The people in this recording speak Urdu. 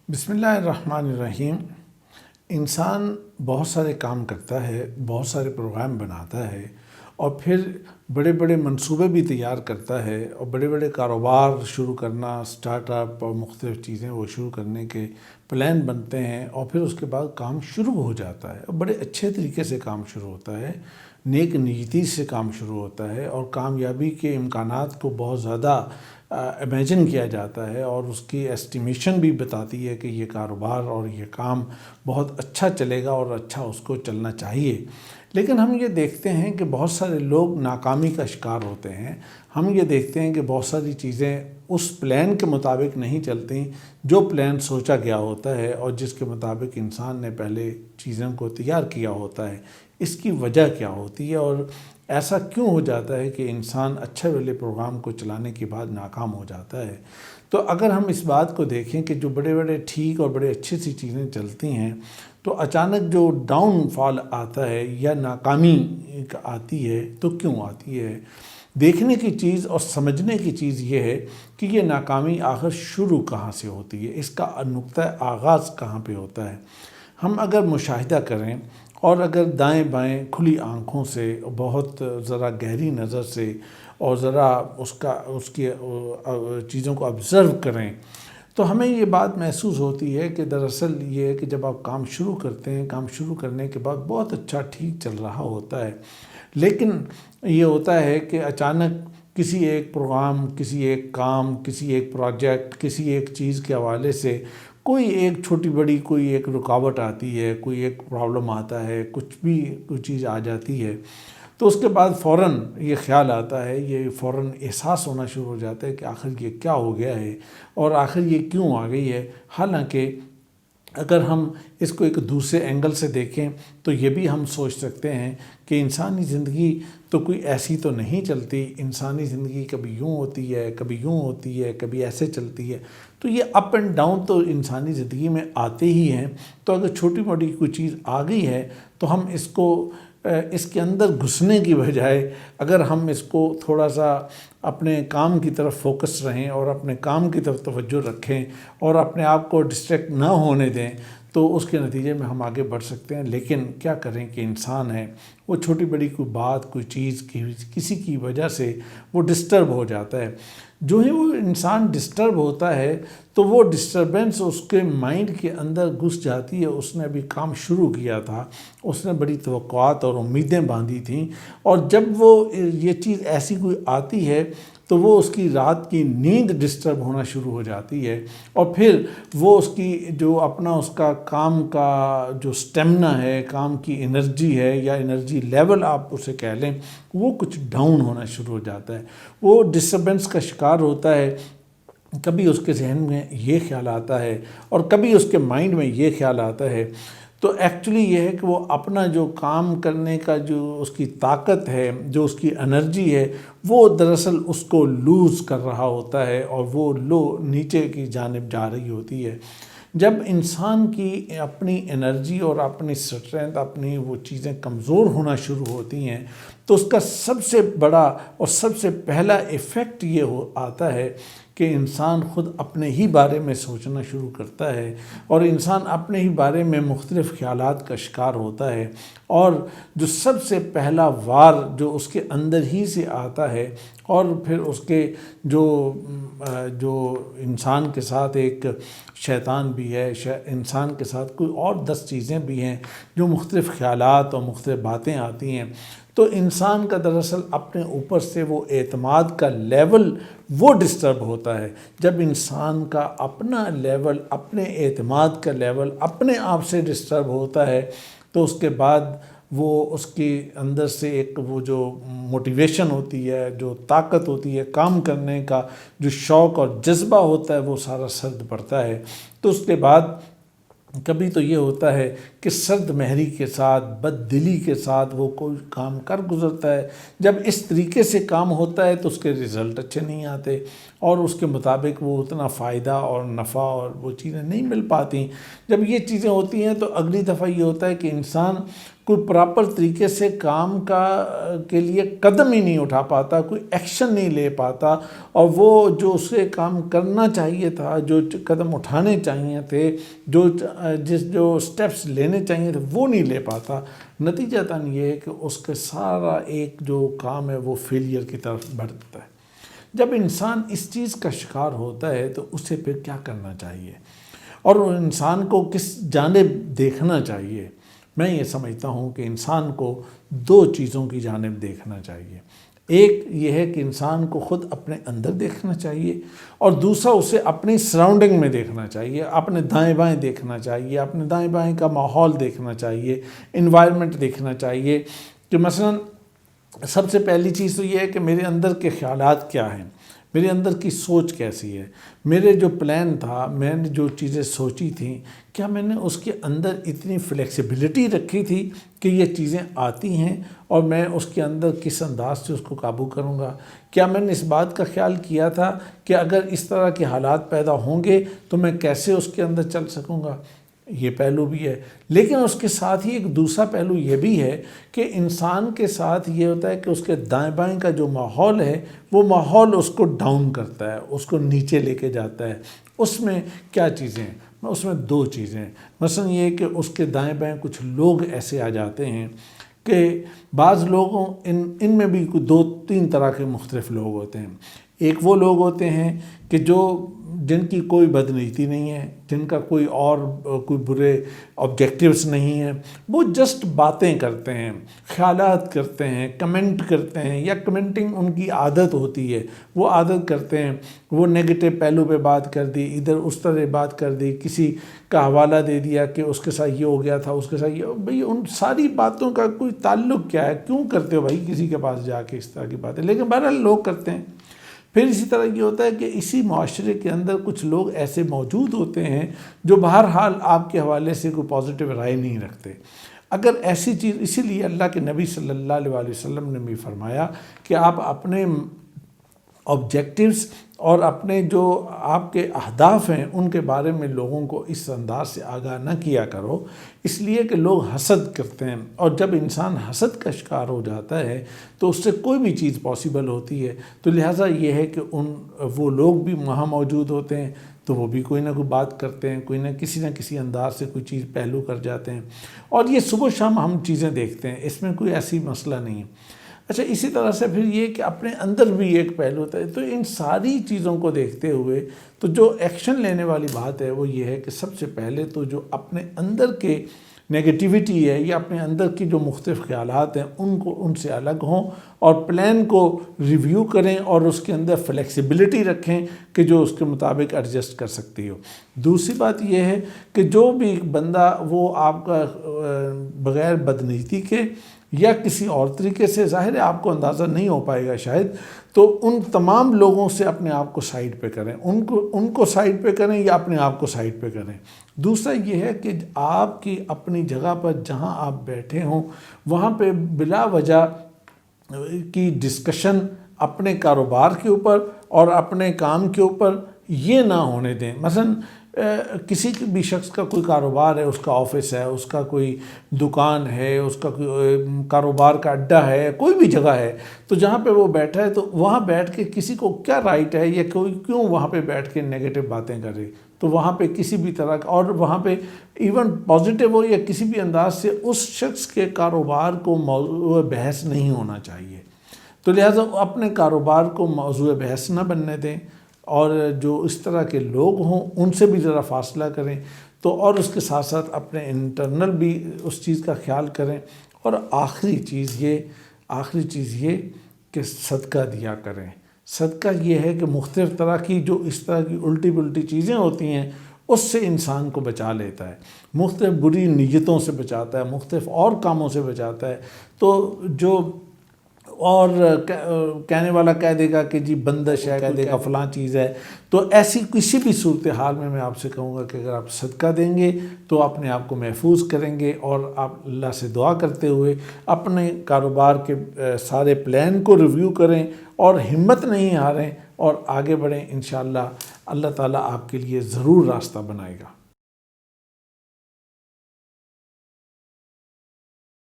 بسم اللہ الرحمن الرحیم۔ انسان بہت سارے کام کرتا ہے، بہت سارے پروگرام بناتا ہے اور پھر بڑے بڑے منصوبے بھی تیار کرتا ہے اور بڑے بڑے کاروبار شروع کرنا، سٹارٹ اپ اور مختلف چیزیں وہ شروع کرنے کے پلان بنتے ہیں اور پھر اس کے بعد کام شروع ہو جاتا ہے اور بڑے اچھے طریقے سے کام شروع ہوتا ہے، نیک نیتی سے کام شروع ہوتا ہے اور کامیابی کے امکانات کو بہت زیادہ امیجن کیا جاتا ہے اور اس کی ایسٹیمیشن بھی بتاتی ہے کہ یہ کاروبار اور یہ کام بہت اچھا چلے گا اور اچھا اس کو چلنا چاہیے۔ لیکن ہم یہ دیکھتے ہیں کہ بہت سارے لوگ ناکامی کا شکار ہوتے ہیں۔ ہم یہ دیکھتے ہیں کہ بہت ساری چیزیں اس پلان کے مطابق نہیں چلتی جو پلان سوچا گیا ہوتا ہے اور جس کے مطابق انسان نے پہلے چیزوں کو تیار کیا ہوتا ہے۔ اس کی وجہ کیا ہوتی ہے اور ایسا کیوں ہو جاتا ہے کہ انسان اچھے والے پروگرام کو چلانے کے بعد ناکام ہو جاتا ہے؟ تو اگر ہم اس بات کو دیکھیں کہ جو بڑے بڑے ٹھیک اور بڑے اچھی سی چیزیں چلتی ہیں تو اچانک جو ڈاؤن فال آتا ہے یا ناکامی آتی ہے تو کیوں آتی ہے؟ دیکھنے کی چیز اور سمجھنے کی چیز یہ ہے کہ یہ ناکامی آخر شروع کہاں سے ہوتی ہے، اس کا نقطہ آغاز کہاں پہ ہوتا ہے۔ ہم اگر مشاہدہ کریں اور اگر دائیں بائیں کھلی آنکھوں سے بہت ذرا گہری نظر سے اور ذرا اس کی چیزوں کو آبزرو کریں تو ہمیں یہ بات محسوس ہوتی ہے کہ دراصل یہ ہے کہ جب آپ کام شروع کرتے ہیں، کام شروع کرنے کے بعد بہت اچھا ٹھیک چل رہا ہوتا ہے، لیکن یہ ہوتا ہے کہ اچانک کسی ایک پروگرام، کسی ایک کام، کسی ایک پروجیکٹ، کسی ایک چیز کے حوالے سے کوئی ایک چھوٹی بڑی کوئی ایک رکاوٹ آتی ہے، کوئی ایک پرابلم آتا ہے، کچھ بھی کوئی چیز آ جاتی ہے تو اس کے بعد فوراً یہ خیال آتا ہے، یہ فوراً احساس ہونا شروع ہو جاتا ہے کہ آخر یہ کیا ہو گیا ہے اور آخر یہ کیوں آ گئی ہے۔ حالانکہ اگر ہم اس کو ایک دوسرے اینگل سے دیکھیں تو یہ بھی ہم سوچ سکتے ہیں کہ انسانی زندگی تو کوئی ایسی تو نہیں چلتی، انسانی زندگی کبھی یوں ہوتی ہے، کبھی یوں ہوتی ہے، کبھی ایسے چلتی ہے، تو یہ اپ اینڈ ڈاؤن تو انسانی زندگی میں آتے ہی ہیں۔ تو اگر چھوٹی موٹی کوئی چیز آ گئی ہے تو ہم اس کے اندر گھسنے کی بجائے اگر ہم اس کو تھوڑا سا اپنے کام کی طرف فوکس رہیں اور اپنے کام کی طرف توجہ رکھیں اور اپنے آپ کو ڈسٹریکٹ نہ ہونے دیں تو اس کے نتیجے میں ہم آگے بڑھ سکتے ہیں۔ لیکن کیا کریں کہ انسان ہے، وہ چھوٹی بڑی کوئی بات، کوئی چیز کسی کی وجہ سے وہ ڈسٹرب ہو جاتا ہے۔ جو ہی وہ انسان ڈسٹرب ہوتا ہے تو وہ ڈسٹربنس اس کے مائنڈ کے اندر گھس جاتی ہے۔ اس نے ابھی کام شروع کیا تھا، اس نے بڑی توقعات اور امیدیں باندھی تھیں اور جب وہ یہ چیز ایسی کوئی آتی ہے تو وہ اس کی رات کی نیند ڈسٹرب ہونا شروع ہو جاتی ہے اور پھر وہ اس کی جو اپنا اس کا کام کا جو سٹیمنا ہے، کام کی انرجی ہے یا انرجی لیول آپ اسے کہہ لیں، وہ کچھ ڈاؤن ہونا شروع ہو جاتا ہے، وہ ڈسٹربنس کا شکار ہوتا ہے۔ کبھی اس کے ذہن میں یہ خیال آتا ہے اور کبھی اس کے مائنڈ میں یہ خیال آتا ہے، تو ایکچولی یہ ہے کہ وہ اپنا جو کام کرنے کا جو اس کی طاقت ہے، جو اس کی انرجی ہے، وہ دراصل اس کو لوز کر رہا ہوتا ہے اور وہ نیچے کی جانب جا رہی ہوتی ہے۔ جب انسان کی اپنی انرجی اور اپنی اسٹرینتھ، اپنی وہ چیزیں کمزور ہونا شروع ہوتی ہیں تو اس کا سب سے بڑا اور سب سے پہلا ایفیکٹ یہ آتا ہے کہ انسان خود اپنے ہی بارے میں سوچنا شروع کرتا ہے اور انسان اپنے ہی بارے میں مختلف خیالات کا شکار ہوتا ہے، اور جو سب سے پہلا وار جو اس کے اندر ہی سے آتا ہے اور پھر اس کے جو انسان کے ساتھ ایک شیطان بھی ہے، انسان کے ساتھ کوئی اور 10 چیزیں بھی ہیں جو مختلف خیالات اور مختلف باتیں آتی ہیں، تو انسان کا دراصل اپنے اوپر سے وہ اعتماد کا لیول وہ ڈسٹرب ہوتا ہے۔ جب انسان کا اپنا لیول، اپنے اعتماد کا لیول اپنے آپ سے ڈسٹرب ہوتا ہے تو اس کے بعد وہ اس کے اندر سے ایک وہ جو موٹیویشن ہوتی ہے، جو طاقت ہوتی ہے کام کرنے کا، جو شوق اور جذبہ ہوتا ہے، وہ سارا سرد پڑتا ہے۔ تو اس کے بعد کبھی تو یہ ہوتا ہے کہ سرد مہری کے ساتھ، بد دلی کے ساتھ وہ کوئی کام کر گزرتا ہے۔ جب اس طریقے سے کام ہوتا ہے تو اس کے رزلٹ اچھے نہیں آتے اور اس کے مطابق وہ اتنا فائدہ اور نفع اور وہ چیزیں نہیں مل پاتی۔ جب یہ چیزیں ہوتی ہیں تو اگلی دفعہ یہ ہوتا ہے کہ انسان کوئی پراپر طریقے سے کام کے لیے قدم ہی نہیں اٹھا پاتا، کوئی ایکشن نہیں لے پاتا، اور وہ جو اسے کام کرنا چاہیے تھا، جو قدم اٹھانے چاہیے تھے، جو اسٹیپس لینے چاہیے تھے وہ نہیں لے پاتا، نتیجتاً یہ ہے کہ اس کے سارا ایک جو کام ہے وہ فیلئر کی طرف بڑھتا ہے۔ جب انسان اس چیز کا شکار ہوتا ہے تو اسے پھر کیا کرنا چاہیے اور انسان کو کس جانب دیکھنا چاہیے؟ میں یہ سمجھتا ہوں کہ انسان کو دو چیزوں کی جانب دیکھنا چاہیے۔ ایک یہ ہے کہ انسان کو خود اپنے اندر دیکھنا چاہیے، اور دوسرا اسے اپنی سراؤنڈنگ میں دیکھنا چاہیے، اپنے دائیں بائیں دیکھنا چاہیے، اپنے دائیں بائیں کا ماحول دیکھنا چاہیے، انوائرمنٹ دیکھنا چاہیے کہ مثلا سب سے پہلی چیز تو یہ ہے کہ میرے اندر کے خیالات کیا ہیں، میرے اندر کی سوچ کیسی ہے، میرے جو پلان تھا، میں نے جو چیزیں سوچی تھیں، کیا میں نے اس کے اندر اتنی فلیکسیبلٹی رکھی تھی کہ یہ چیزیں آتی ہیں اور میں اس کے اندر کس انداز سے اس کو قابو کروں گا؟ کیا میں نے اس بات کا خیال کیا تھا کہ اگر اس طرح کے حالات پیدا ہوں گے تو میں کیسے اس کے اندر چل سکوں گا؟ یہ پہلو بھی ہے، لیکن اس کے ساتھ ہی ایک دوسرا پہلو یہ بھی ہے کہ انسان کے ساتھ یہ ہوتا ہے کہ اس کے دائیں بائیں کا جو ماحول ہے وہ ماحول اس کو ڈاؤن کرتا ہے، اس کو نیچے لے کے جاتا ہے۔ اس میں کیا چیزیں ہیں؟ اس میں دو چیزیں ہیں۔ مثلا یہ کہ اس کے دائیں بائیں کچھ لوگ ایسے آ جاتے ہیں کہ بعض لوگوں ان میں بھی دو تین طرح کے مختلف لوگ ہوتے ہیں۔ ایک وہ لوگ ہوتے ہیں کہ جن کی کوئی بدنیتی نہیں ہے، جن کا کوئی برے آبجیکٹیوز نہیں ہیں، وہ جسٹ باتیں کرتے ہیں، خیالات کرتے ہیں، کمنٹ کرتے ہیں، یا کمنٹنگ ان کی عادت ہوتی ہے، وہ عادت کرتے ہیں، وہ نیگیٹو پہلو پہ بات کر دی، ادھر اس طرح بات کر دی، کسی کا حوالہ دے دیا کہ اس کے ساتھ یہ ہو گیا تھا، اس کے ساتھ یہ، بھئی ان ساری باتوں کا کوئی تعلق کیا ہے؟ کیوں کرتے ہو بھائی کسی کے پاس جا کے اس طرح کی باتیں؟ لیکن بہرحال لوگ کرتے ہیں۔ پھر اسی طرح یہ ہوتا ہے کہ اسی معاشرے کے اندر کچھ لوگ ایسے موجود ہوتے ہیں جو بہرحال آپ کے حوالے سے کوئی پازیٹیو رائے نہیں رکھتے۔ اگر ایسی چیز، اسی لیے اللہ کے نبی صلی اللہ علیہ وسلم نے بھی فرمایا کہ آپ اپنے آبجیکٹیوز اور اپنے جو آپ کے اہداف ہیں ان کے بارے میں لوگوں کو اس انداز سے آگاہ نہ کیا کرو، اس لیے کہ لوگ حسد کرتے ہیں، اور جب انسان حسد کا شکار ہو جاتا ہے تو اس سے کوئی بھی چیز پاسبل ہوتی ہے۔ تو لہٰذا یہ ہے کہ وہ لوگ بھی وہاں موجود ہوتے ہیں تو وہ بھی کوئی نہ کوئی بات کرتے ہیں، کوئی نہ کسی انداز سے کوئی چیز پہلو کر جاتے ہیں، اور یہ صبح شام ہم چیزیں دیکھتے ہیں، اس میں کوئی ایسی مسئلہ نہیں ہے۔ اچھا، اسی طرح سے پھر یہ کہ اپنے اندر بھی ایک پہلو ہوتا ہے۔ تو ان ساری چیزوں کو دیکھتے ہوئے تو جو ایکشن لینے والی بات ہے وہ یہ ہے کہ سب سے پہلے تو جو اپنے اندر کے نیگیٹیوٹی ہے یا اپنے اندر کی جو مختلف خیالات ہیں ان سے الگ ہوں، اور پلان کو ریویو کریں اور اس کے اندر فلیکسیبلٹی رکھیں کہ جو اس کے مطابق ایڈجسٹ کر سکتی ہو۔ دوسری بات یہ ہے کہ جو بھی بندہ وہ آپ کا بغیر بدنیتی کے یا کسی اور طریقے سے، ظاہر ہے آپ کو اندازہ نہیں ہو پائے گا شاید، تو ان تمام لوگوں سے اپنے آپ کو سائڈ پہ کریں، ان کو سائڈ پہ کریں یا اپنے آپ کو سائڈ پہ کریں۔ دوسرا یہ ہے کہ آپ کی اپنی جگہ پر جہاں آپ بیٹھے ہوں وہاں پہ بلا وجہ کی ڈسکشن اپنے کاروبار کے اوپر اور اپنے کام کے اوپر یہ نہ ہونے دیں۔ مثلا کسی بھی شخص کا کوئی کاروبار ہے، اس کا آفس ہے، اس کا کوئی دکان ہے، اس کا کوئی کاروبار کا اڈہ ہے، کوئی بھی جگہ ہے، تو جہاں پہ وہ بیٹھا ہے تو وہاں بیٹھ کے کسی کو کیا رائٹ ہے یا کوئی کیوں وہاں پہ بیٹھ کے نیگیٹو باتیں کرے؟ تو وہاں پہ کسی بھی طرح کا، اور وہاں پہ ایون پازیٹیو ہو یا کسی بھی انداز سے اس شخص کے کاروبار کو موضوع بحث نہیں ہونا چاہیے۔ تو لہٰذا اپنے کاروبار کو موضوع بحث نہ بننے دیں، اور جو اس طرح کے لوگ ہوں ان سے بھی ذرا فاصلہ کریں، تو اور اس کے ساتھ ساتھ اپنے انٹرنل بھی اس چیز کا خیال کریں۔ اور آخری چیز یہ کہ صدقہ دیا کریں۔ صدقہ یہ ہے کہ مختلف طرح کی جو اس طرح کی الٹی پلٹی چیزیں ہوتی ہیں اس سے انسان کو بچا لیتا ہے، مختلف بری نیتوں سے بچاتا ہے، مختلف اور کاموں سے بچاتا ہے۔ تو جو اور کہنے والا کہہ دے گا کہ جی بندش ہے، کہہ دے گا فلاں چیز ہے، تو ایسی کسی بھی صورتحال میں آپ سے کہوں گا کہ اگر آپ صدقہ دیں گے تو اپنے آپ کو محفوظ کریں گے، اور آپ اللہ سے دعا کرتے ہوئے اپنے کاروبار کے سارے پلان کو ریویو کریں اور ہمت نہیں ہاریں اور آگے بڑھیں۔ انشاءاللہ اللہ تعالیٰ آپ کے لیے ضرور راستہ بنائے گا۔